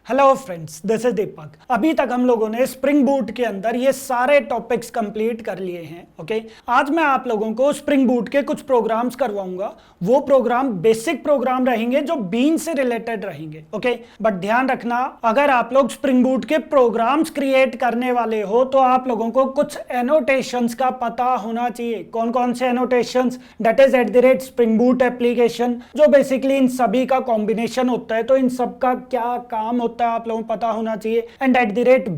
Hello friends, this is दीपक। अभी तक हम लोगों ने स्प्रिंग बूट के अंदर ये सारे टॉपिक्स कंप्लीट कर लिए हैं। ओके, आज मैं आप लोगों को स्प्रिंग बूट के कुछ प्रोग्राम्स करवाऊंगा। वो प्रोग्राम बेसिक प्रोग्राम रहेंगे जो बीन से रिलेटेड रहेंगे। ओके, बट ध्यान रखना, अगर आप लोग स्प्रिंग बूट के प्रोग्राम्स क्रिएट करने वाले हो तो आप लोगों को कुछ एनोटेशंस का पता होना चाहिए। कौन कौन से annotations? That is @Spring Boot application, जो बेसिकली इन सभी का कॉम्बिनेशन होता है। तो इन सब का क्या काम होता है आप लोगों को पता होना चाहिए। एंड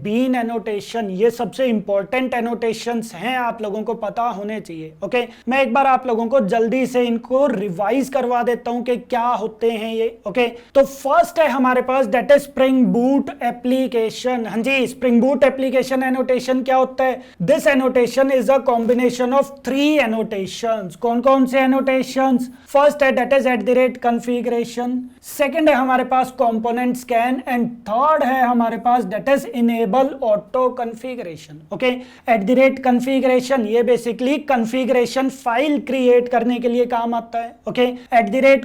@बीन एनोटेशन, ये सबसे इंपॉर्टेंट एनोटेशंस हैं, आप लोगों को पता होने चाहिए। ओके, मैं एक बार आप लोगों को जल्दी से इनको रिवाइज करवा देता हूं कि क्या होते हैं ये। ओके, तो फर्स्ट है हमारे पास that is Spring Boot application. हाँ जी, स्प्रिंग बूट एप्लीकेशन एनोटेशन क्या होता है? This annotation is a combination of 3 annotations. कौन कौन से एनोटेशंस? फर्स्ट है दैट इज @कॉन्फ़िगरेशन, सेकंड है हमारे पास कंपोनेंट स्कैन, एंड थर्ड है हमारे पास that is enable auto configuration. Okay, @configuration ये बेसिकली कॉन्फ़िगरेशन फाइल क्रिएट करने के लिए काम आता है। ओके,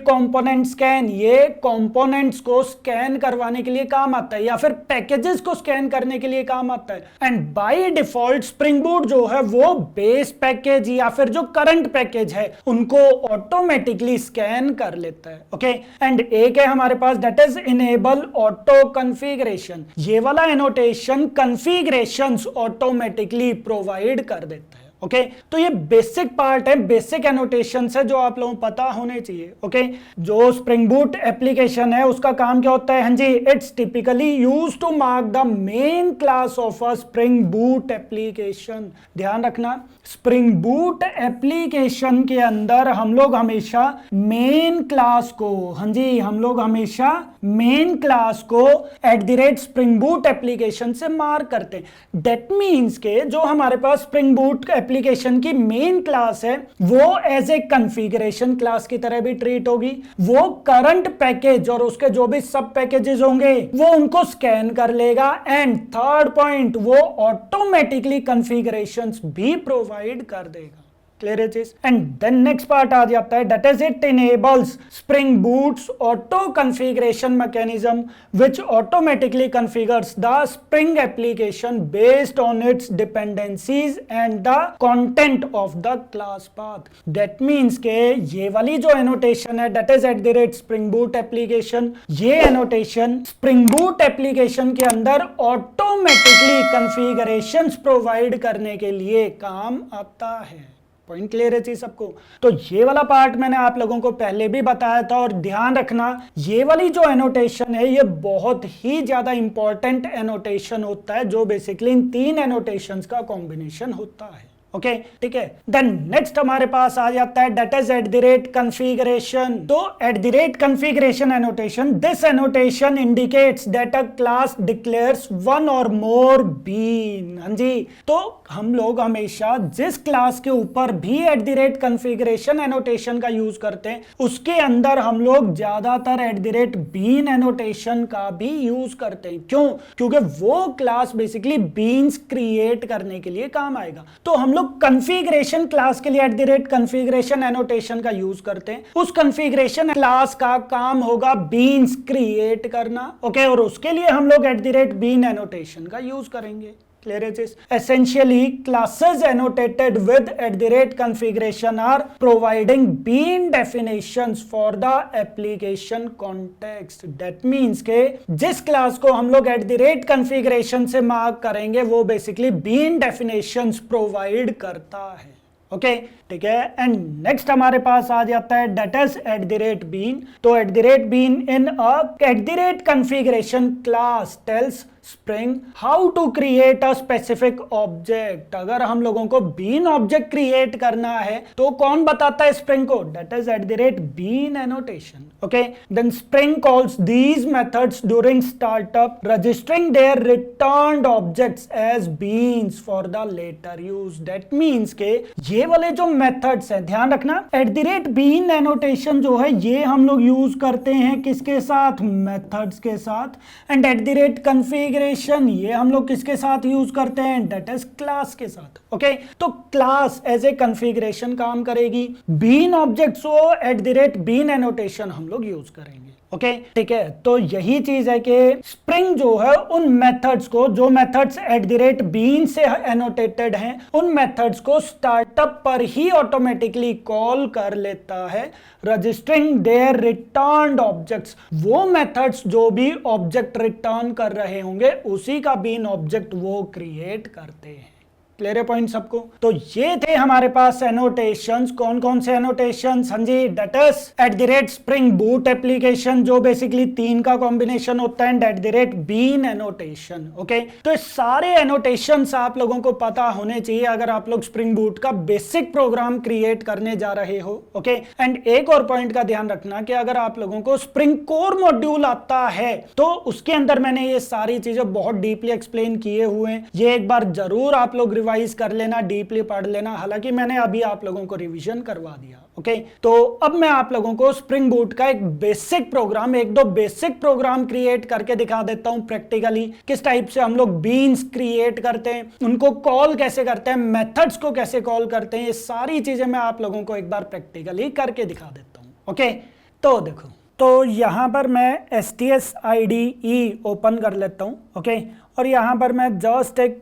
@कंपोनेंट स्कैन ये कंपोनेंट्स को स्कैन करवाने के लिए काम आता है या फिर पैकेजेस को स्कैन करने के लिए काम आता है। And by default spring boot जो है वो बेस पैकेज या फिर जो करंट पैकेज है उनको ऑटोमेटिकली स्कैन कर लेता है। ओके, एंड एक है हमारे पास that is enable auto configuration. ये वाला एनोटेशन कॉन्फ़िगरेशंस ऑटोमेटिकली प्रोवाइड कर देता है। ओके, तो ये बेसिक पार्ट है, बेसिक एनोटेशन है जो आप लोगों को पता होने चाहिए। ओके, जो स्प्रिंग बूट एप्लीकेशन है उसका काम क्या होता है? हाँ जी, it's typically use to mark the main class of a Spring Boot application. ध्यान रखना, स्प्रिंग बूट एप्लीकेशन के अंदर हम लोग हमेशा मेन क्लास को, हाँ जी, हम लोग हमेशा मेन क्लास को @स्प्रिंग बूट एप्लीकेशन से मार्क करते हैं। दैट मीन्स के जो हमारे पास स्प्रिंग बूट एप्लीकेशन की मेन क्लास है वो एज ए कॉन्फ़िगरेशन क्लास की तरह भी ट्रीट होगी। वो करंट पैकेज और उसके जो भी सब पैकेजेस होंगे वो उनको स्कैन कर लेगा। एंड थर्ड पॉइंट, वो ऑटोमेटिकली कॉन्फ़िगरेशंस भी प्रोवाइड कर देगा। क्लियर है चीज? एंड देन नेक्स्ट पार्ट आ जाता है that is it enables spring boots auto configuration mechanism which automatically configures the spring application based on it's dependencies and the content of the class path. That means के ये वाली जो annotation है that is @Spring Boot application, ये annotation spring Boot application के अंदर automatically configurations provide करने के लिए काम आता है। पॉइंट क्लियर है चीज सबको? तो ये वाला पार्ट मैंने आप लोगों को पहले भी बताया था। और ध्यान रखना, ये वाली जो एनोटेशन है ये बहुत ही ज्यादा इंपॉर्टेंट एनोटेशन होता है जो बेसिकली इन 3 एनोटेशंस का कॉम्बिनेशन होता है। ओके, ठीक है। देन नेक्स्ट हमारे पास आ जाता है दैट इज @कॉन्फ़िगरेशन। तो @configuration annotation, this annotation indicates that a class declares one और मोर बीन। हाँ जी, तो हम लोग हमेशा जिस क्लास के ऊपर भी @कॉन्फ़िगरेशन एनोटेशन का यूज करते हैं उसके अंदर हम लोग ज्यादातर @बीन एनोटेशन का भी यूज करते हैं। क्यों? क्योंकि वो क्लास बेसिकली बीन्स क्रिएट करने के लिए काम आएगा। तो हम कॉन्फ़िगरेशन क्लास के लिए @कॉन्फ़िगरेशन एनोटेशन का यूज करते हैं। उस कॉन्फ़िगरेशन क्लास का काम होगा बीन्स क्रिएट करना। ओके, और उसके लिए हम लोग @बीन एनोटेशन का यूज करेंगे। Clear it is? Essentially, classes annotated with @configuration are providing bean definitions for the application context. That means के जिस क्लास को हम लोग @configuration से मार्क करेंगे वो बेसिकली bean definitions प्रोवाइड करता है। ओके, ठीक है। एंड नेक्स्ट हमारे पास आ जाता है दैट इज @बीन। तो @bean in a @configuration class tells Spring how to create a specific object. अगर हम लोगों को बीन ऑब्जेक्ट क्रिएट करना है तो कौन बताता है स्प्रिंग को? That is @bean annotation. Okay, then Spring calls these methods during startup registering their returned objects as beans for the later use. That means के ये वाले जो मेथड्स हैं, ध्यान रखना, @बीन एनोटेशन जो है ये हम लोग यूज करते हैं किसके साथ? मेथड्स के साथ। एंड कॉन्फ़िगरेशन ये हम लोग किसके साथ यूज करते हैं? दैट इज क्लास के साथ। ओके, तो क्लास एज ए कॉन्फ़िगरेशन काम करेगी, बीन ऑब्जेक्ट्स को @बीन एनोटेशन हम लोग यूज करेंगे। ओके ठीक है। तो यही चीज है कि स्प्रिंग जो है उन मेथड्स को, जो मेथड्स @bean से एनोटेटेड हैं, उन मेथड्स को स्टार्टअप पर ही ऑटोमेटिकली कॉल कर लेता है, रजिस्टरिंग देयर रिटर्न्ड ऑब्जेक्ट्स। वो मेथड्स जो भी ऑब्जेक्ट रिटर्न कर रहे होंगे उसी का बीन ऑब्जेक्ट वो क्रिएट करते हैं। क्लियर है पॉइंट सबको? तो ये थे हमारे पास एनोटेशंस। कौन कौन से एनोटेशंस? हाँ जी, डेट स्प्रिंग बूट एप्लीकेशन जो बेसिकली 3 का कॉम्बिनेशन होता है, एंड @bean एनोटेशन। ओके, तो सारे एनोटेशंस आप लोगों को पता होने चाहिए अगर आप लोग स्प्रिंग बूट का बेसिक प्रोग्राम क्रिएट करने जा रहे हो। ओके, एंड एक और पॉइंट का ध्यान रखना कि अगर आप लोगों को स्प्रिंग कोर मॉड्यूल आता है तो उसके अंदर मैंने ये सारी चीजें बहुत डीपली एक्सप्लेन किए हुए हैं। ये एक बार जरूर आप लोग रिवाइज कर लेना, डीपली पढ़ लेना। हालांकि मैंने अभी आप लोगों को रिवीजन करवा दिया। ओके, तो अब मैं आप लोगों को स्प्रिंग बूट का एक बेसिक प्रोग्राम, एक दो बेसिक प्रोग्राम क्रिएट करके दिखा देता हूं प्रैक्टिकली, किस टाइप से हम लोग बीन्स क्रिएट करते हैं, उनको कॉल कैसे करते हैं, मेथड्स को कैसे कॉल करते हैं, ये सारी चीजें मैं आप लोगों को एक बार प्रैक्टिकली करके दिखा देता हूं। ओके, तो देखो, तो यहां पर मैं STS IDE ओपन कर लेता हूं। ओके, और यहां पर मैं जस्ट एक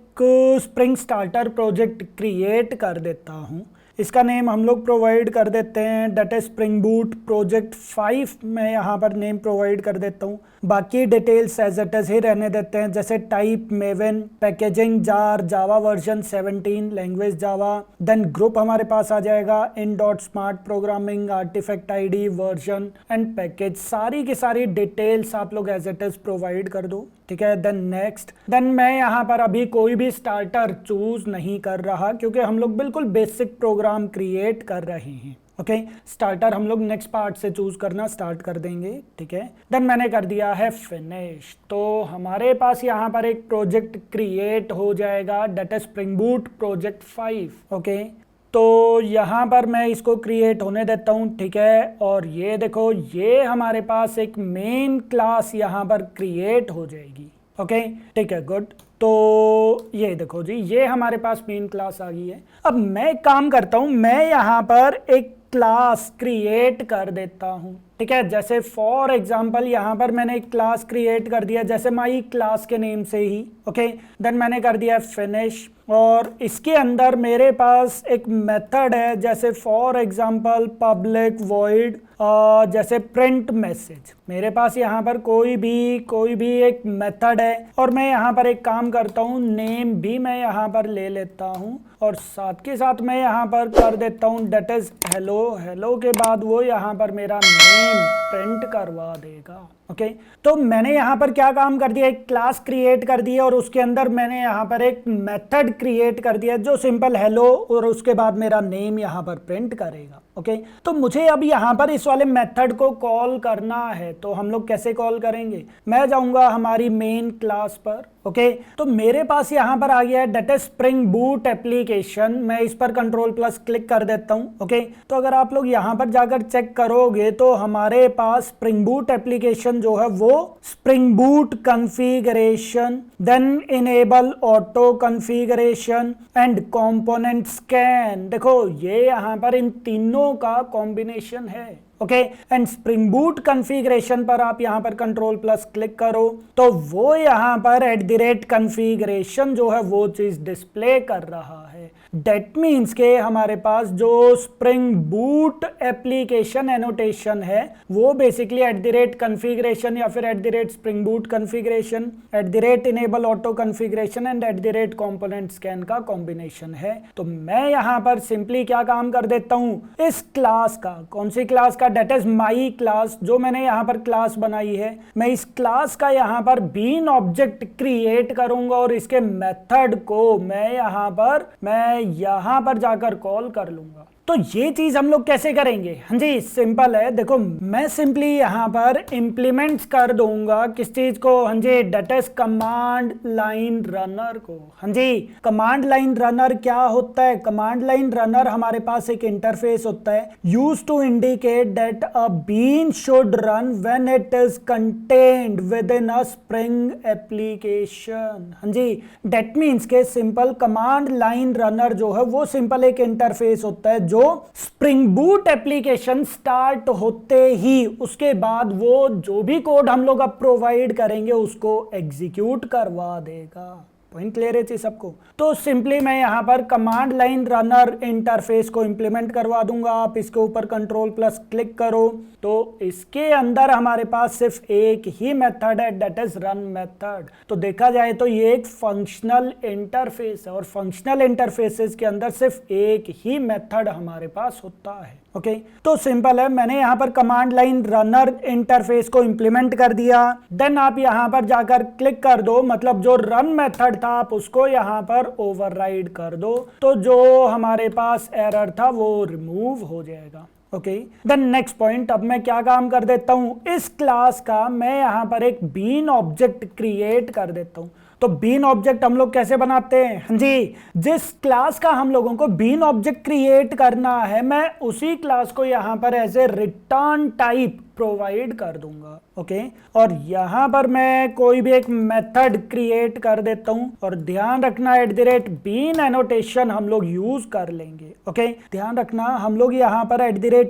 स्प्रिंग स्टार्टर प्रोजेक्ट क्रिएट कर देता हूं। इसका नेम हम लोग प्रोवाइड कर देते हैं that is Spring Boot project 5। मैं यहाँ पर नेम प्रोवाइड कर देता हूँ। बाकी डिटेल्स एज इट इज ही रहने देते हैं, जैसे type Maven, packaging jar, Java version 17, language Java, then group हमारे पास आ जाएगा in.smart programming, artifact ID, version and package. सारी की सारी डिटेल्स आप लोग एज इट इज प्रोवाइड कर दो। ठीक है, देन नेक्स्ट। देन मैं यहाँ पर अभी कोई भी स्टार्टर चूज नहीं कर रहा क्योंकि हम लोग बिल्कुल बेसिक प्रोग्राम क्रिएट कर रहे हैं। ओके, स्टार्टर हम लोग नेक्स्ट पार्ट से चूज करना स्टार्ट कर देंगे। ठीक है, देन मैंने कर दिया है फिनिश। तो हमारे पास यहाँ पर एक प्रोजेक्ट क्रिएट हो जाएगा that is Spring Boot project 5। Okay, तो यहाँ पर मैं इसको क्रिएट होने देता हूँ। ठीक है, और ये देखो, ये हमारे पास एक मेन क्लास यहाँ पर क्रिएट हो जाएगी। ओके, ठीक है, गुड। तो ये देखो जी, ये हमारे पास मेन क्लास आ गई है। अब मैं एक काम करता हूँ, मैं यहाँ पर एक क्लास क्रिएट कर देता हूँ। ठीक है, जैसे फॉर एग्जांपल यहाँ पर मैंने एक क्लास क्रिएट कर दिया, जैसे माई क्लास के नेम से ही। ओके, देन मैंने कर दिया फिनिश, और इसके अंदर मेरे पास एक मेथड है, जैसे फॉर एग्जांपल पब्लिक वॉइड, जैसे प्रिंट मैसेज। मेरे पास यहाँ पर कोई भी एक मेथड है, और मैं यहाँ पर एक काम करता हूँ, नेम भी मैं यहाँ पर ले लेता हूँ, और साथ के साथ मैं यहाँ पर कर देता हूँ दैट इज हेलो। हेलो के बाद वो यहाँ पर मेरा नेम प्रिंट करवा देगा। ओके, तो मैंने यहाँ पर क्या काम कर दिया, एक क्लास क्रिएट कर दी है, और उसके अंदर मैंने यहाँ पर एक मेथड क्रिएट कर दिया जो सिंपल हेलो, और उसके बाद मेरा नेम यहाँ पर प्रिंट करेगा। ओके, तो मुझे अब यहाँ पर इस वाले मेथड को कॉल करना है, तो हम लोग कैसे कॉल करेंगे? मैं जाऊँगा हमारी मेन क्लास पर। ओके, तो मेरे पास यहाँ पर आ गया है that is Spring Boot application. मैं इस पर Ctrl+ क्लिक कर देता हूँ। ओके, तो अगर आप लोग यहाँ पर जाकर चेक करोगे तो हमारे पास स्प्रिंग बूट एप्लीकेशन जो है वो Spring Boot configuration, then enable auto configuration and component scan. देखो, ये यहाँ पर इन तीनों का कॉम्बिनेशन है। Okay, and Spring Boot configuration पर आप यहाँ पर Ctrl+ क्लिक करो तो वो यहाँ पर @configuration जो है वो चीज डिस्प्ले कर रहा है। डेट मीन्स के हमारे पास जो स्प्रिंग बूट एप्लीकेशन एनोटेशन है वो बेसिकली @configuration या फिर @spring boot configuration, @enable auto configuration and @component scan का कॉम्बिनेशन है। तो मैं यहाँ पर सिंपली क्या काम कर देता हूँ, इस क्लास का, कौन सी क्लास का, डेट इज माई क्लास, जो मैंने यहाँ पर क्लास बनाई है, मैं इस क्लास का यहाँ पर बीन ऑब्जेक्ट क्रिएट करूंगा, और इसके मेथड को मैं यहाँ पर जाकर कॉल कर लूंगा। तो ये चीज हम लोग कैसे करेंगे? हाँ जी, सिंपल है। देखो, मैं सिंपली यहाँ पर इंप्लीमेंट्स कर दूंगा किस चीज को? हाँ जी, that is command line runner को। हाँ जी, कमांड लाइन रनर क्या होता है? कमांड लाइन रनर हमारे पास एक इंटरफेस होता है used to indicate that a bean should run when it is contained within a Spring application. हाँ जी, दैट मीन्स के सिंपल कमांड लाइन रनर जो है वो सिंपल एक इंटरफेस होता है जो जो स्प्रिंग बूट एप्लीकेशन स्टार्ट होते ही उसके बाद वो जो भी कोड हम लोग अब प्रोवाइड करेंगे उसको एग्जीक्यूट करवा देगा। पॉइंट क्लियर है चीज सबको? तो सिंपली मैं यहाँ पर कमांड लाइन रनर इंटरफेस को इंप्लीमेंट करवा दूंगा। आप इसके ऊपर कंट्रोल प्लस क्लिक करो तो इसके अंदर हमारे पास सिर्फ एक ही मेथड है, दैट इज रन मेथड। तो देखा जाए तो ये एक फंक्शनल इंटरफेस है और फंक्शनल इंटरफेसेस के अंदर सिर्फ एक ही मेथड हमारे पास होता है। ओके तो सिंपल है, मैंने यहाँ पर कमांड लाइन रनर इंटरफेस को इंप्लीमेंट कर दिया। देन आप यहाँ पर जाकर क्लिक कर दो, मतलब जो रन मेथड था आप उसको यहाँ पर ओवरराइड कर दो, तो जो हमारे पास एरर था वो रिमूव हो जाएगा। ओके देन नेक्स्ट पॉइंट, अब मैं क्या काम कर देता हूं, इस क्लास का मैं यहाँ पर एक बीन ऑब्जेक्ट क्रिएट कर देता हूं। तो बीन ऑब्जेक्ट हम लोग कैसे बनाते हैं? हाँ जी, जिस क्लास का हम लोगों को बीन ऑब्जेक्ट क्रिएट करना है मैं उसी क्लास को यहाँ पर as a return type provide कर दूंगा। ओके और यहां पर मैं कोई भी एक मेथड क्रिएट कर देता हूं और ध्यान रखना @बीन एनोटेशन हम लोग यूज कर लेंगे। ओके ध्यान रखना हम लोग यहां पर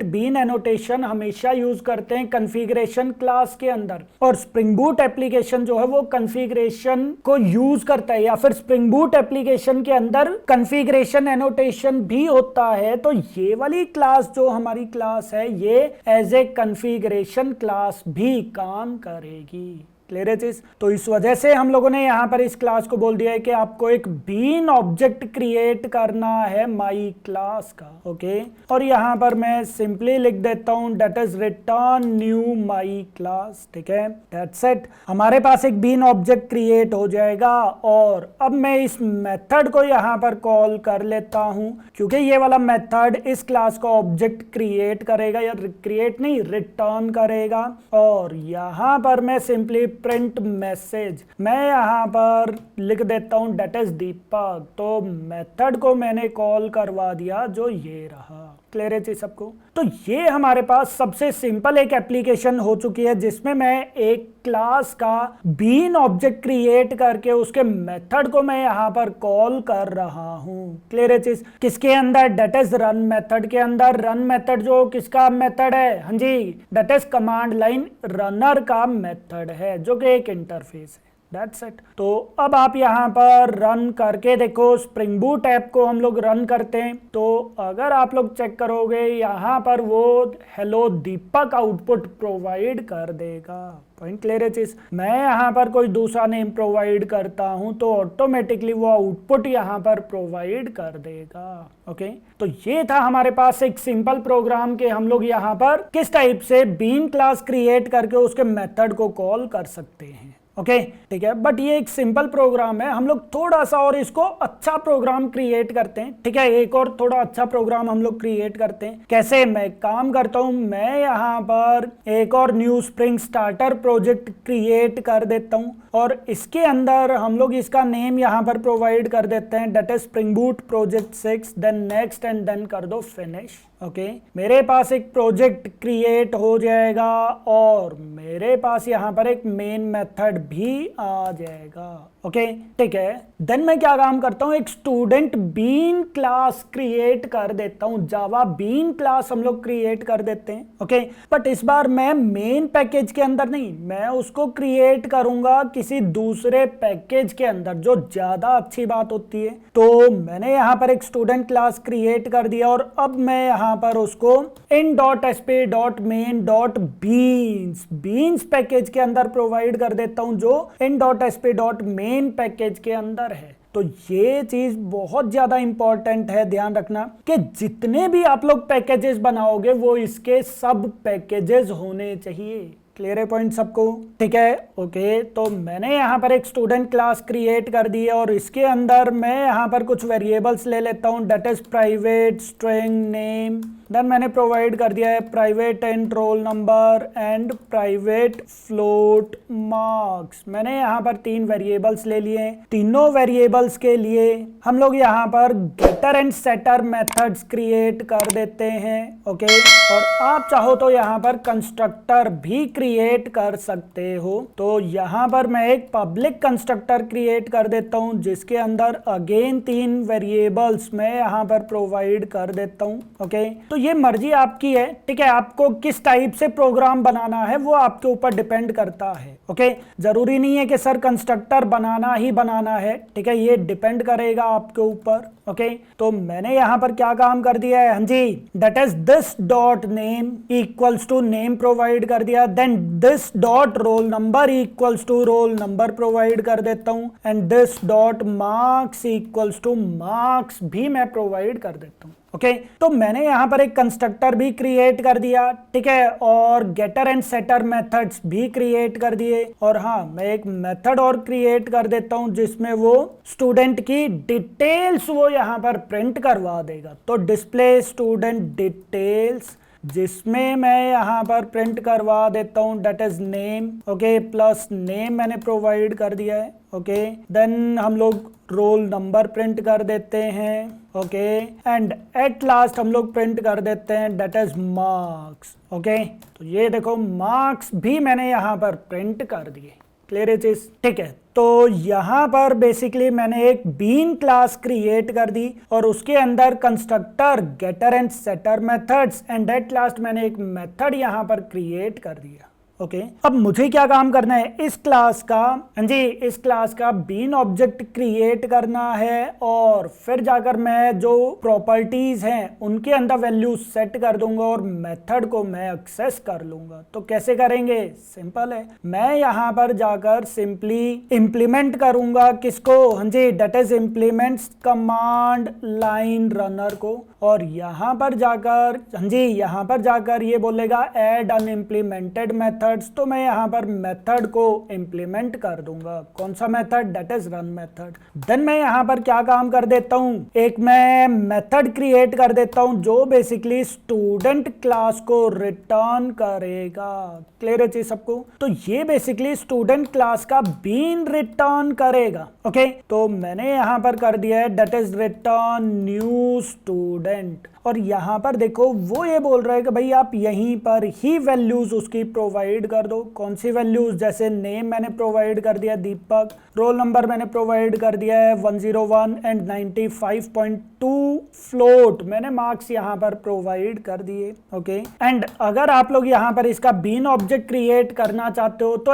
@बीन एनोटेशन हमेशा यूज करते हैं कॉन्फ़िगरेशन क्लास के अंदर, और स्प्रिंग बूट एप्लीकेशन जो है वो कॉन्फ़िगरेशन को यूज करता है, या फिर स्प्रिंग बूट एप्लीकेशन के अंदर कॉन्फ़िगरेशन एनोटेशन भी होता है। तो ये वाली क्लास जो हमारी क्लास है ये एज ए कॉन्फ़िगरेशन क्लास भी काम करेगी। क्लियर है चीज? तो इस वजह से हम लोगों ने यहां पर इस क्लास को बोल दिया है कि आपको एक बीन ऑब्जेक्ट क्रिएट करना है माई क्लास का। ओके और यहां पर मैं सिंपली लिख देता हूं that is return knew my class. ठीक है, दैट्स इट, हमारे पास एक बीन ऑब्जेक्ट क्रिएट हो जाएगा। और अब मैं इस मेथड को यहां पर कॉल कर लेता हूं, क्योंकि ये वाला मेथड इस क्लास का ऑब्जेक्ट क्रिएट करेगा, या क्रिएट नहीं रिटर्न करेगा। और यहां पर मैं सिंपली प्रिंट मैसेज मैं यहां पर लिख देता हूं दैट इज दीपक। तो मेथड को मैंने कॉल करवा दिया जो ये रहा। क्लियर है चीज सबको? तो ये हमारे पास सबसे सिंपल एक एप्लीकेशन हो चुकी है जिसमें मैं एक क्लास का बीन ऑब्जेक्ट क्रिएट करके उसके मेथड को मैं यहां पर कॉल कर रहा हूं। क्लियर है चीज? किसके अंदर? दैट इज रन मेथड के अंदर। रन मेथड जो किसका मेथड है? हाँ जी, that is command line runner का मेथड है जो कि एक इंटरफेस है। That's it. तो अब आप यहाँ पर रन करके देखो, स्प्रिंग बूट ऐप को हम लोग रन करते हैं तो अगर आप लोग चेक करोगे यहाँ पर वो हेलो दीपक आउटपुट प्रोवाइड कर देगा। पॉइंट क्लियर है चीज? मैं यहाँ पर कोई दूसरा नेम प्रोवाइड करता हूँ तो ऑटोमेटिकली वो आउटपुट यहाँ पर प्रोवाइड कर देगा। ओके तो ये था हमारे पास एक सिंपल प्रोग्राम के हम लोग यहाँ पर किस टाइप से बीन क्लास क्रिएट करके उसके मेथड को कॉल कर सकते हैं। ओके ठीक है, बट ये एक सिंपल प्रोग्राम है, हम लोग थोड़ा सा और इसको अच्छा प्रोग्राम क्रिएट करते हैं। ठीक है, एक और थोड़ा अच्छा प्रोग्राम हम लोग क्रिएट करते हैं। कैसे? मैं काम करता हूं, मैं यहाँ पर एक और new spring starter project create कर देता हूं और इसके अंदर हम लोग इसका नेम यहाँ पर प्रोवाइड कर देते हैं that is Spring Boot project 6, then next and then कर दो फिनिश। ओके मेरे पास एक प्रोजेक्ट क्रिएट हो जाएगा और मेरे पास यहाँ पर एक मेन मेथड भी आ जाएगा। ओके ठीक है, देन मैं क्या काम करता हूँ, एक स्टूडेंट बीन क्लास क्रिएट कर देता हूँ। जावा बीन क्लास हम लोग क्रिएट कर देते हैं। ओके बट इस बार मैं मेन पैकेज के अंदर नहीं, मैं उसको क्रिएट करूंगा किसी दूसरे पैकेज के अंदर, जो ज्यादा अच्छी बात होती है। तो मैंने यहाँ पर एक स्टूडेंट क्लास क्रिएट कर दिया और अब मैं यहाँ पर उसको in.sp.main.beans बीन्स पैकेज के अंदर प्रोवाइड कर देता हूं जो in.sp.main पैकेज के अंदर है। तो ये चीज बहुत ज्यादा इंपॉर्टेंट है, ध्यान रखना कि जितने भी आप लोग पैकेजेस बनाओगे वो इसके सब पैकेजेस होने चाहिए। क्लियर है पॉइंट सबको? ठीक है ओके तो मैंने यहाँ पर एक स्टूडेंट क्लास क्रिएट कर दी है और इसके अंदर मैं यहाँ पर कुछ वेरिएबल्स ले लेता हूँ that is private string name then मैंने प्रोवाइड कर दिया है private and roll number and private float marks. मैंने यहाँ पर 3 वेरिएबल्स ले लिए हैं। तीनों वेरिएबल्स के लिए हम लोग यहाँ पर getter and setter methods create कर देते हैं। ओके, और आप चाहो तो यहाँ पर कंस्ट्रक्टर भी क्रिएट कर सकते हो। तो यहाँ पर मैं एक पब्लिक कंस्ट्रक्टर क्रिएट कर देता हूँ जिसके अंदर अगेन 3 वेरिएबल्स मैं यहाँ पर प्रोवाइड कर देता हूँ। ओके, तो ये मर्जी आपकी है, ठीक है, आपको किस टाइप से प्रोग्राम बनाना है वो आपके ऊपर डिपेंड करता है। ओके, जरूरी नहीं है कि सर कंस्ट्रक्टर बनाना ही बनाना है, ठीक है, ये डिपेंड करेगा आपके ऊपर। ओके, तो मैंने यहाँ पर क्या काम कर दिया है, हाँ जी, that is this dot name equals to name provide कर दिया, then this dot roll number equals to roll number provide कर देता हूँ, and this dot marks equals to marks भी मैं प्रोवाइड कर देता हूँ। ओके, तो मैंने यहाँ पर एक कंस्ट्रक्टर भी क्रिएट कर दिया, ठीक है, और गेटर एंड सेटर मेथड्स भी क्रिएट कर दिए, और हाँ, मैं एक मेथड और क्रिएट कर देता हूँ जिसमें वो स्टूडेंट की डिटेल्स वो यहाँ पर प्रिंट करवा देगा। तो डिस्प्ले स्टूडेंट डिटेल्स, जिसमें मैं यहाँ पर प्रिंट करवा देता हूँ that is name. Okay, plus name मैंने प्रोवाइड कर दिया है। ओके, देन हम लोग रोल नंबर प्रिंट कर देते हैं। ओके, एंड एट लास्ट हम लोग प्रिंट कर देते हैं डेट इज मार्क्स। ओके, तो ये देखो मार्क्स भी मैंने यहाँ पर प्रिंट कर दिए। क्लियर है चीज, ठीक है। तो यहाँ पर बेसिकली मैंने एक बीन क्लास क्रिएट कर दी और उसके अंदर constructor, getter and setter methods, and at last मैंने एक मेथड यहाँ पर क्रिएट कर दिया। ओके, अब मुझे क्या काम करना है, इस क्लास का, हाँ जी, इस क्लास का बीन ऑब्जेक्ट क्रिएट करना है और फिर जाकर मैं जो प्रॉपर्टीज हैं उनके अंदर वैल्यू सेट कर दूंगा और मेथड को मैं एक्सेस कर लूंगा। तो कैसे करेंगे, सिंपल है, मैं यहाँ पर जाकर सिंपली इंप्लीमेंट करूंगा किसको, हाँ जी, that is implements command line runner को, और यहाँ पर जाकर, हाँ जी, यहाँ पर जाकर ये बोलेगा ऐड अनइंप्लीमेंटेड मेथड, तो मैं यहाँ पर मेथड को इंप्लीमेंट कर दूंगा। कौन सा method, that is run method. Then मैं यहाँ पर क्या काम कर देता हूँ, एक मैं मेथड क्रिएट कर देता हूँ जो बेसिकली स्टूडेंट क्लास को रिटर्न करेगा। क्लियर है चीज सबको, तो ये बेसिकली स्टूडेंट क्लास का बीन रिटर्न करेगा। ओके, तो मैंने यहाँ पर कर दिया है that is return new student, और यहाँ पर देखो वो ये बोल रहा है कि भाई आप यहीं पर ही वैल्यूज उसकी प्रोवाइड कर दो। कौन सी वैल्यूज, जैसे नेम मैंने प्रोवाइड कर दिया दीपक, रोल नंबर मैंने प्रोवाइड कर दिया है 101 एंड 95.2, फ्लोट मैंने मार्क्स यहाँ पर प्रोवाइड कर दिए। ओके, एंड अगर आप लोग यहाँ पर इसका बीन ऑब्जेक्ट क्रिएट करना चाहते हो तो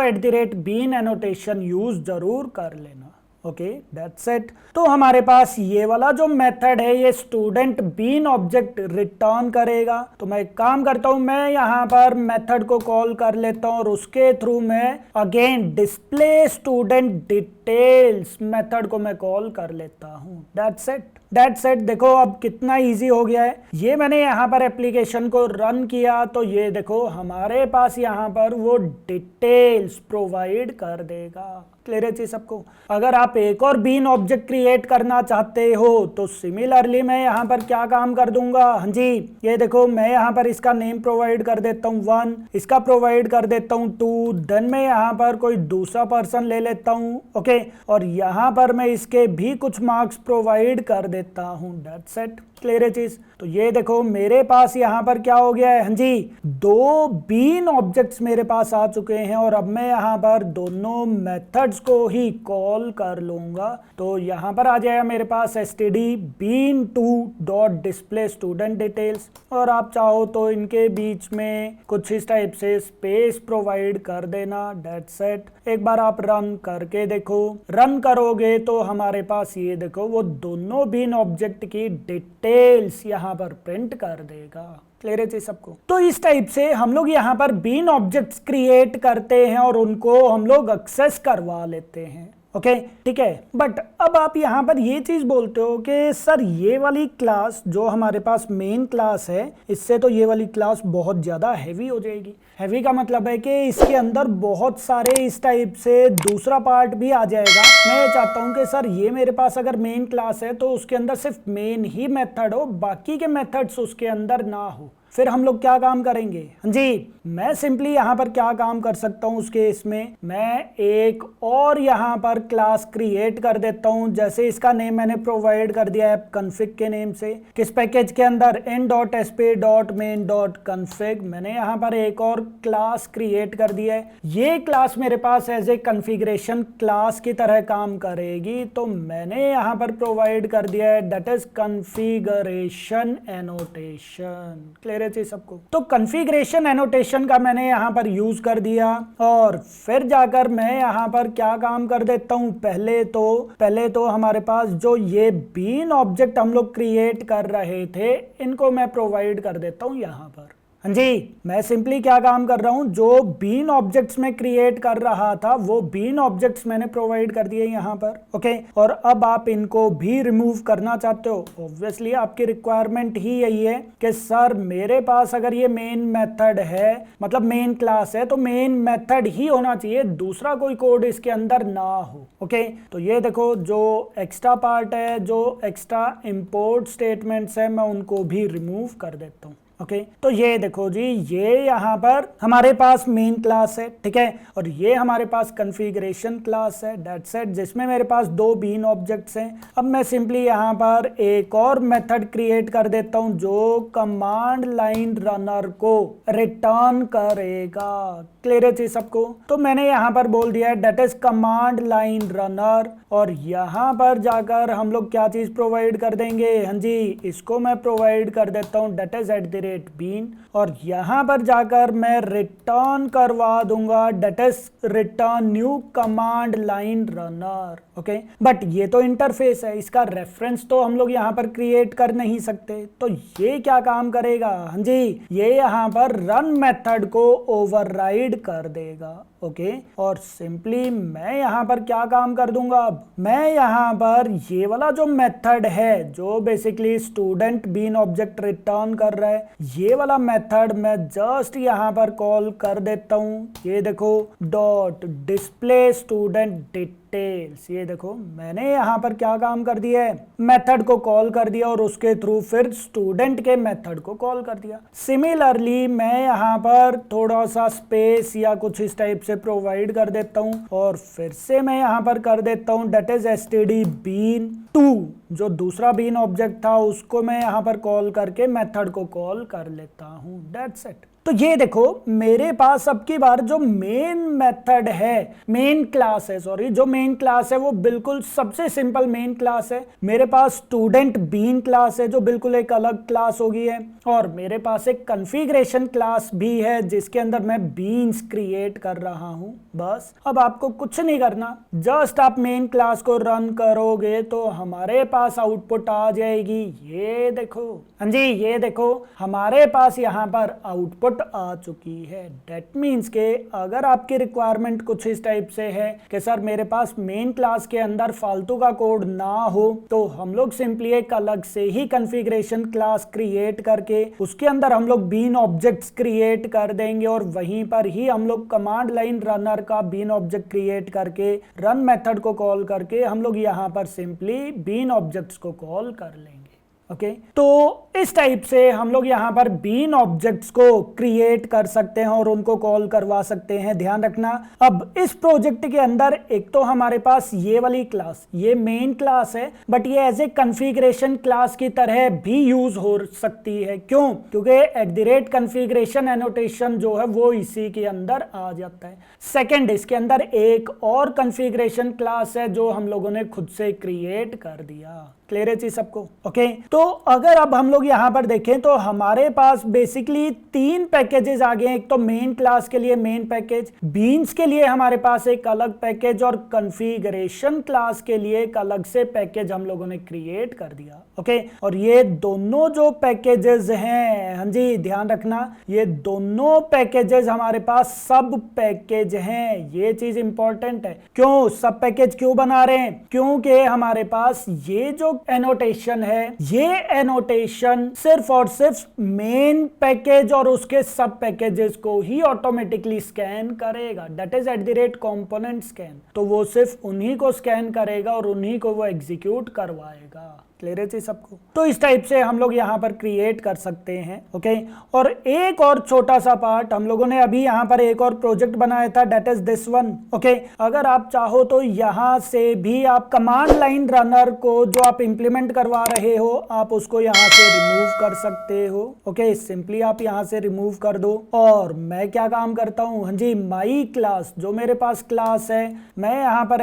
@बीन एनोटेशन यूज जरूर कर लेना। Okay, that's it. तो हमारे पास ये वाला जो मेथड है ये स्टूडेंट बीन ऑब्जेक्ट रिटर्न करेगा। तो मैं एक काम करता हूं, मैं यहाँ पर मेथड को कॉल कर लेता हूं और उसके थ्रू मैं again display student details method को मैं कॉल कर लेता हूं। That's it, that's it. देखो अब कितना इजी हो गया है। ये मैंने यहाँ पर एप्लीकेशन को रन किया तो ये देखो हमारे पास यहाँ पर वो डिटेल्स प्रोवाइड कर देगा। क्लियर है चीज सबको। अगर आप एक और बीन ऑब्जेक्ट क्रिएट करना चाहते हो तो सिमिलरली मैं यहाँ पर क्या काम कर दूंगा, हाँ जी, ये देखो मैं यहाँ पर इसका नेम प्रोवाइड कर देता हूँ 1, इसका प्रोवाइड कर देता हूँ 2, देन मैं यहाँ पर कोई दूसरा पर्सन ले लेता हूँ। ओके, और यहाँ पर मैं इसके भी कुछ मार्क्स प्रोवाइड कर देता हूँ। That's it. क्लियर है चीज। तो ये देखो मेरे पास यहाँ पर क्या हो गया है, हाँ जी, 2 बीन ऑब्जेक्ट्स मेरे पास आ चुके हैं और अब मैं यहाँ पर दोनों मेथड्स को ही कॉल कर लूंगा। तो यहाँ पर आ जाएगा मेरे पास std bean2.display student details, और आप चाहो तो इनके बीच में कुछ इस टाइप से स्पेस प्रोवाइड कर देना। That's it. एक बार आप रन करके देखो, रन करोगे तो हमारे पास ये देखो वो दोनों बीन ऑब्जेक्ट की डिटेल्स यहाँ पर प्रिंट कर देगा। क्लियर है सबको। तो इस टाइप से हम लोग यहाँ पर बीन ऑब्जेक्ट्स क्रिएट करते हैं और उनको हम लोग एक्सेस करवा लेते हैं। ओके ठीक है। बट अब आप यहाँ पर ये चीज बोलते हो कि सर ये वाली क्लास जो हमारे पास मेन क्लास है, इससे तो ये वाली क्लास बहुत ज्यादा हैवी हो जाएगी। हैवी का मतलब है कि इसके अंदर बहुत सारे इस टाइप से दूसरा पार्ट भी आ जाएगा। मैं ये चाहता हूँ कि सर ये मेरे पास अगर मेन क्लास है तो उसके अंदर सिर्फ मेन ही मेथड हो, बाकी के मेथड्स उसके अंदर ना हो। फिर हम लोग क्या काम करेंगे? हाँ जी, मैं सिंपली यहाँ पर क्या काम कर सकता हूँ उसके इसमें, मैं एक और यहाँ पर क्लास क्रिएट कर देता हूँ। जैसे इसका नेम मैंने प्रोवाइड कर दिया है config के नेम से। किस पैकेज के अंदर? in.sp.main.config। मैंने यहाँ पर एक और क्लास क्रिएट कर दिया है। ये क्लास मेरे पास एज ए कॉन्फ़िगरेशन क्लास की तरह काम करेगी, तो मैंने यहाँ पर प्रोवाइड कर दिया है that is configuration annotation. Clear है चीज सबको? तो कॉन्फ़िगरेशन एनोटेशन का मैंने यहाँ पर यूज कर दिया और फिर जाकर मैं यहाँ पर क्या काम कर देता हूँ, पहले तो हमारे पास जो ये बीन ऑब्जेक्ट हम लोग क्रिएट कर रहे थे इनको मैं प्रोवाइड कर देता हूँ यहाँ पर। हाँ जी, मैं सिंपली क्या काम कर रहा हूं, जो बीन ऑब्जेक्ट्स में क्रिएट कर रहा था वो बीन ऑब्जेक्ट्स मैंने प्रोवाइड कर दिए यहाँ पर। ओके, और अब आप इनको भी रिमूव करना चाहते हो। ऑब्वियसली आपकी रिक्वायरमेंट ही यही है कि सर मेरे पास अगर ये मेन मेथड है, मतलब मेन क्लास है, तो मेन मेथड ही होना चाहिए, दूसरा कोई कोड इसके अंदर ना हो। ओके, तो ये देखो जो एक्स्ट्रा पार्ट है, जो एक्स्ट्रा इंपोर्ट स्टेटमेंट्स है, मैं उनको भी रिमूव कर देता हूँ। ओके, तो ये देखो जी, ये यहाँ पर हमारे पास मेन क्लास है, ठीक है, और ये हमारे पास कॉन्फ़िगरेशन क्लास है, दैट्स इट, जिसमें मेरे पास दो बीन ऑब्जेक्ट्स हैं। अब मैं सिंपली यहाँ पर एक और मेथड क्रिएट कर देता हूँ जो कमांड लाइन रनर को रिटर्न करेगा। क्लियर है सबको? तो मैंने यहाँ पर बोल दिया है that is command line runner, और यहाँ पर जाकर हम लोग क्या चीज प्रोवाइड कर देंगे? हाँ जी, इसको मैं प्रोवाइड कर देता हूँ दैट इज @bean, और यहाँ पर जाकर मैं रिटर्न करवा दूंगा that is return new command line runner. Okay, but ये तो इंटरफेस है, इसका रेफरेंस तो हम लोग यहाँ पर क्रिएट कर नहीं सकते। तो ये क्या काम करेगा? हाँ जी, ये यहाँ पर रन मेथड को ओवरराइड कर देगा। ओके, और सिंपली मैं यहाँ पर क्या काम कर दूंगा, अब मैं यहाँ पर ये वाला जो मेथड है जो basically student bean object return कर रहा है, ये वाला मेथड मैं जस्ट यहाँ पर कॉल कर देता हूँ। ये देखो डॉट डिस्प्ले स्टूडेंट डिटेल्स, ये देखो मैंने यहाँ पर क्या काम कर दिया है, मेथड को कॉल कर दिया और उसके थ्रू फिर स्टूडेंट के मेथड को कॉल कर दिया। सिमिलरली मैं यहाँ पर थोड़ा सा स्पेस या कुछ इस टाइप से प्रोवाइड कर देता हूँ और फिर से मैं यहाँ पर कर देता हूँ दैट इज std bean2, जो दूसरा बीन ऑब्जेक्ट था उसको मैं यहाँ पर कॉल करके मेथड को कॉल कर लेता हूँ। That's it. तो ये देखो मेरे पास अब की बार जो मेन मेथड है, मेन क्लास है, सॉरी, जो मेन क्लास है वो बिल्कुल सबसे सिंपल मेन क्लास है। मेरे पास स्टूडेंट बीन क्लास है जो बिल्कुल एक अलग क्लास होगी है, और मेरे पास एक कॉन्फ़िगरेशन क्लास भी है जिसके अंदर मैं बीन्स क्रिएट कर रहा हूं। बस अब आपको कुछ नहीं करना, जस्ट आप मेन क्लास को रन करोगे तो हमारे पास आउटपुट आ जाएगी। ये देखो, हाँ जी, ये देखो हमारे पास यहाँ पर आउटपुट आ चुकी है। दैट मीन्स के अगर आपकी रिक्वायरमेंट कुछ इस टाइप से है कि सर मेरे पास मेन क्लास के अंदर फालतू का कोड ना हो, तो हम लोग सिंपली एक अलग से ही कॉन्फ़िगरेशन क्लास क्रिएट करके उसके अंदर हम लोग बीन ऑब्जेक्ट्स क्रिएट कर देंगे और वहीं पर ही हम लोग कमांड लाइन रनर का बीन ऑब्जेक्ट क्रिएट करके रन मेथड को कॉल करके हम लोग यहाँ पर सिंपली बीन ऑब्जेक्ट्स को कॉल कर लेंगे। ओके, तो इस टाइप से हम लोग यहाँ पर बीन ऑब्जेक्ट्स को क्रिएट कर सकते हैं और उनको कॉल करवा सकते हैं। ध्यान रखना, अब इस प्रोजेक्ट के अंदर एक तो हमारे पास ये वाली क्लास, ये मेन क्लास है, बट ये एज ए कॉन्फ़िगरेशन क्लास की तरह भी यूज हो सकती है। क्यों? क्योंकि @configuration एनोटेशन जो है वो इसी के अंदर आ जाता है। सेकेंड, इसके अंदर एक और कॉन्फ़िगरेशन क्लास है जो हम लोगों ने खुद से क्रिएट कर दिया। क्लियर है चीज सबको? ओके, तो अगर अब हम लोग यहाँ पर देखें तो हमारे पास बेसिकली 3 पैकेजेस आ गए हैं। एक तो मेन क्लास के लिए मेन पैकेज, बीन्स के लिए हमारे पास एक अलग पैकेज और कॉन्फ़िगरेशन क्लास के लिए एक अलग से पैकेज हम लोगों ने क्रिएट कर दिया। ओके, और ये दोनों जो पैकेजेस हैं, हाँ जी ध्यान रखना, ये दोनों पैकेजेस हमारे पास सब पैकेज हैं। ये चीज इंपॉर्टेंट है। क्यों सब पैकेज क्यों बना रहे हैं? क्योंकि हमारे पास ये जो एनोटेशन है, ये एनोटेशन सिर्फ और सिर्फ मेन पैकेज और उसके सब पैकेजेस को ही ऑटोमेटिकली स्कैन करेगा। That is @component scan। तो वो सिर्फ उन्हीं को स्कैन करेगा और उन्हीं को वो एग्जीक्यूट करवाएगा। क्लियर है सबको? तो इस टाइप से हम लोग यहाँ पर क्रिएट कर सकते हैं। ओके, और एक और छोटा सा पार्ट हम लोगों ने अभी यहाँ पर एक और प्रोजेक्ट बनाया था, that is this one. Okay, अगर आप चाहो तो यहाँ से भी आप कमांड लाइन रनर को जो आप इंप्लीमेंट करवा रहे हो, आप उसको यहाँ से रिमूव कर सकते हो। ओके, सिंपली आप यहाँ से रिमूव कर दो। और मैं क्या काम करता हूँ, हाँ जी, माई क्लास जो मेरे पास क्लास है, मैं यहाँ पर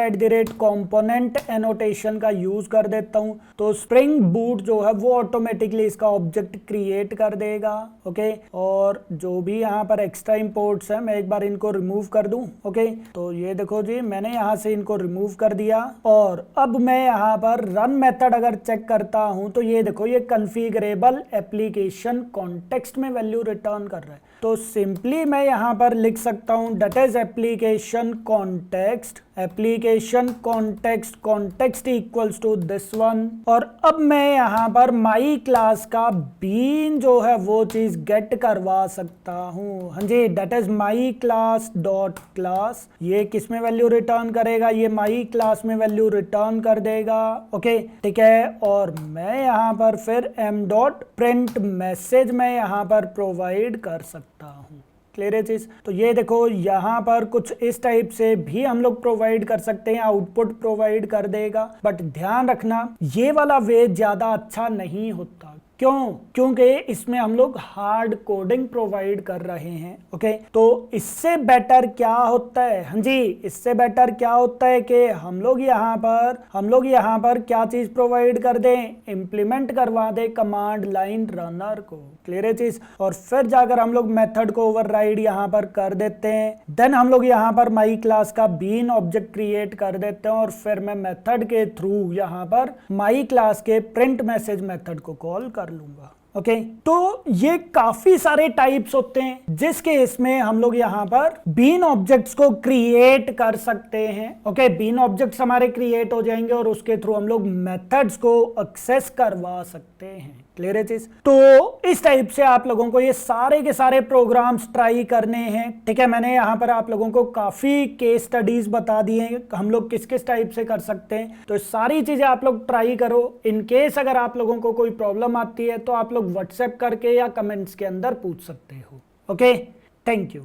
@component एनोटेशन का यूज कर देता हूँ। तो स्प्रिंग बूट जो है वो ऑटोमेटिकली इसका ऑब्जेक्ट क्रिएट कर देगा। ओके, और जो भी यहाँ पर एक्स्ट्रा इंपोर्ट्स है मैं एक बार इनको रिमूव कर दूं। ओके, तो ये देखो जी मैंने यहाँ से इनको रिमूव कर दिया। और अब मैं यहाँ पर रन मेथड अगर चेक करता हूँ तो ये देखो ये कॉन्फ़िगरेबल एप्लीकेशन कॉन्टेक्स्ट में वैल्यू रिटर्न कर रहा है। तो सिंपली मैं यहाँ पर लिख सकता हूँ that is application context context equals to this one. और अब मैं यहाँ पर माई क्लास का बीन जो है वो चीज गेट करवा सकता हूँ। हाँ जी, that is my class dot class. ये किस में वैल्यू रिटर्न करेगा? ये माई क्लास में वैल्यू रिटर्न कर देगा। ओके, ठीक है। और मैं यहाँ पर फिर m डॉट प्रिंट मैसेज मैं यहाँ पर प्रोवाइड कर सकता हूँ। क्लियर है चीज? तो ये देखो यहाँ पर कुछ इस टाइप से भी हम लोग प्रोवाइड कर सकते हैं, आउटपुट प्रोवाइड कर देगा। बट ध्यान रखना ये वाला वे ज्यादा अच्छा नहीं होता। क्यों? क्योंकि इसमें हम लोग हार्ड कोडिंग प्रोवाइड कर रहे हैं। ओके, तो इससे बेटर क्या होता है, हाँ जी, इससे बेटर क्या होता है कि हम लोग यहाँ पर क्या चीज प्रोवाइड कर दें, इंप्लीमेंट करवा दे कमांड लाइन रनर को। क्लियर है चीज? और फिर जाकर हम लोग मेथड को ओवरराइड यहाँ पर कर देते हैं। देन हम लोग यहाँ पर माई क्लास का बीन ऑब्जेक्ट क्रिएट कर देते हैं और फिर मैं मेथड के थ्रू यहाँ पर माई क्लास के प्रिंट मैसेज मेथड को कॉल कर लूंगा। ओके, तो ये काफी सारे टाइप्स होते हैं जिस केस में हम लोग यहाँ पर बीन ऑब्जेक्ट्स को क्रिएट कर सकते हैं। ओके, बीन ऑब्जेक्ट्स हमारे क्रिएट हो जाएंगे और उसके थ्रू हम लोग मेथड्स को एक्सेस करवा सकते हैं। क्लियर है चीज? तो इस टाइप से आप लोगों को ये सारे के सारे प्रोग्राम्स ट्राई करने हैं। ठीक है, मैंने यहाँ पर आप लोगों को काफी केस स्टडीज बता दी हैं हम लोग किस किस टाइप से कर सकते हैं। तो सारी चीजें आप लोग ट्राई करो। इन केस अगर आप लोगों को कोई प्रॉब्लम आती है तो आप लोग व्हाट्सएप करके या कमेंट्स के अंदर पूछ सकते हो। Okay, thank you.